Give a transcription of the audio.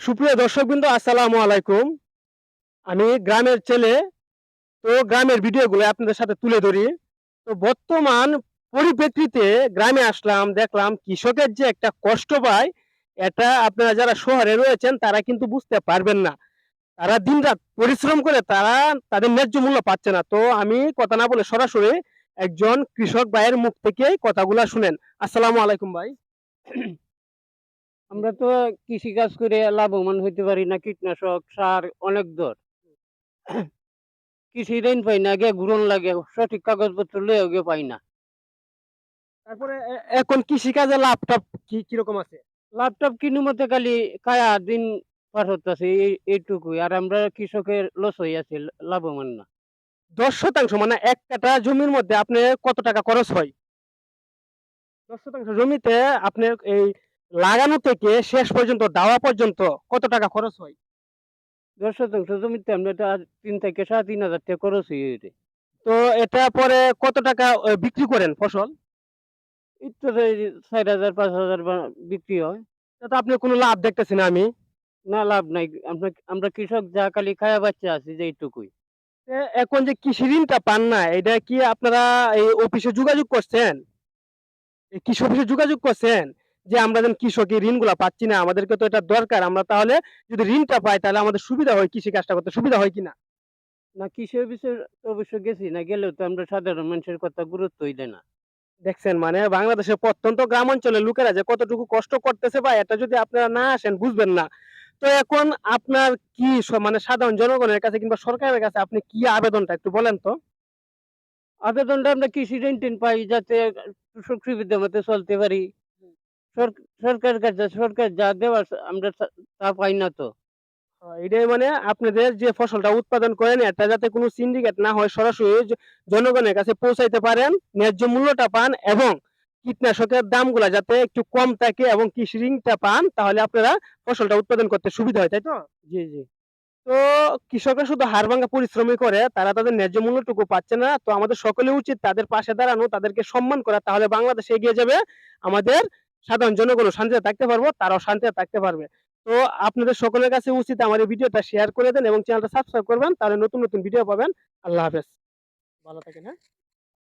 সুপ্রিয় দর্শকবৃন্দ, আসসালামু আলাইকুম। আমি গ্রামের ছেলে। তো গ্রামের ভিডিওগুলো আপনাদের সাথে তুলে ধরি। তো বর্তমান পরিপ্রেক্ষিতে গ্রামে আসলাম, দেখলাম কৃষকের যে একটা কষ্ট পায়, এটা আপনারা যারা শহরে রয়েছেন তারা কিন্তু বুঝতে পারবেন না। তারা দিনরাত পরিশ্রম করে তারা তাদের ন্যায্য মূল্য পাচ্ছে না। তো আমি কথা না বলে সরাসরি একজন কৃষক ভাইয়ের মুখ থেকেই কথাগুলা শুনেন। আসসালামু আলাইকুম ভাই। আমরা তো কৃষিকাজ করে লাভবান হইতে পারি না। কীটনাশক, সার অনেক দর। কৃষি ঋণ পাই না, গে ঘুরন লাগে। সঠিক কাগজপত্র লইয়াও গে পাই না। তারপরে এখন কৃষিকাজে লাভ-টাভ কিরকম আছে? ল্যাপটপ কিনু মতে খালি খায়া দিন পার হতাছি এইটুকুই। আর আমরা কৃষকের লস হইয়াছি, লাভবান না। ১০% মানে ১ কাঠা জমির মধ্যে আপনার কত টাকা খরচ হয়? ১০% জমিতে আপনার এই লাগানো থেকে শেষ পর্যন্ত দেওয়া পর্যন্ত কত টাকা খরচ হয়? ১০% জমিতে আমরা তো আর ৩ থেকে ৩,৫০০ টাকা খরচ হইছে। তো এটা পরে কত টাকা বিক্রি করেন ফসল? এই তো এই ৪,০০০ ৫,০০০ বিক্রি হয়। তাতে আপনি কোনো লাভ দেখতেছি না আমি। না, লাভ নাই। আমরা কৃষক যা খালি খায়া বাঁইচা আছি যে এইটুকুই। এখন যে কৃষি ঋণটা পান না, এটা কি আপনারা এই অফিসে যোগাযোগ করছেন? এই কৃষি অফিসে যোগাযোগ করছেন? যে আমরা যেন কৃষকের ঋণগুলা পাচ্ছি না, আমাদেরকে তো এটা দরকার। আমরা তাহলে যদি ঋণটা পাই তাহলে আমাদের সুবিধা হয়, কৃষি কাজটা করতে সুবিধা হয় কিনা? না, কৃষি অফিসে অবশ্য গেছি না, গেলেও তো আমরা সাধারণ মানুষের কথা গুরুত্বই দেয় না। দেখছেন, মানে বাংলাদেশের প্রত্যন্ত গ্রাম অঞ্চলের লোকেরা যে কতটুকু কষ্ট করতেছে ভাই, এটা যদি আপনারা না আসেন বুঝবেন না। তো এখন আপনার কি মানে সাধারণ জনগণের কাছে কিংবা সরকারের কাছে আপনি কি আবেদনটা একটু বলেন তো? আবেদনটা আমরা কৃষি ঋণ-টিন পাই যাতে সুযোগ সুবিধা মতো চলতে পারি। সর সরকারের কাছে সরকার যা দেওয়ার আমরা তা পাই না তো। এটাই মানে আপনাদের যে ফসলটা উৎপাদন করেন এটা যাতে কোনো সিন্ডিকেট না হয়, সরাসরি জনগণের কাছে পৌঁছাইতে পারেন, ন্যায্য মূল্যটা পান এবং কীটনাশকের দামগুলা যাতে একটু কম থাকে এবং কৃষি ঋণটা পান, তাহলে আপনারা ফসলটা উৎপাদন করতে সুবিধা হয়, তাই তো? জি, জি। তো কৃষকরা শুধু হাড়ভাঙ্গা পরিশ্রমই করে, তারা তাদের ন্যায্য মূল্যটুকু পাচ্ছে না। তো আমাদের সকলের উচিত তাদের পাশে দাঁড়ানো, তাদেরকে সম্মান করা। তাহলে বাংলাদেশ এগিয়ে যাবে। আমাদের সাধারণ জনগণও শান্তিতে থাকতে পারবো, তারাও শান্তিতে থাকতে পারবে। তো আপনাদের সকলের কাছে উচিত আমার এই ভিডিওটা শেয়ার করে দেন এবং চ্যানেলটা সাবস্ক্রাইব করবেন। তাহলে নতুন, নতুন ভিডিও পাবেন। আল্লাহ হাফেজ। ভালো থাকেন, হ্যাঁ?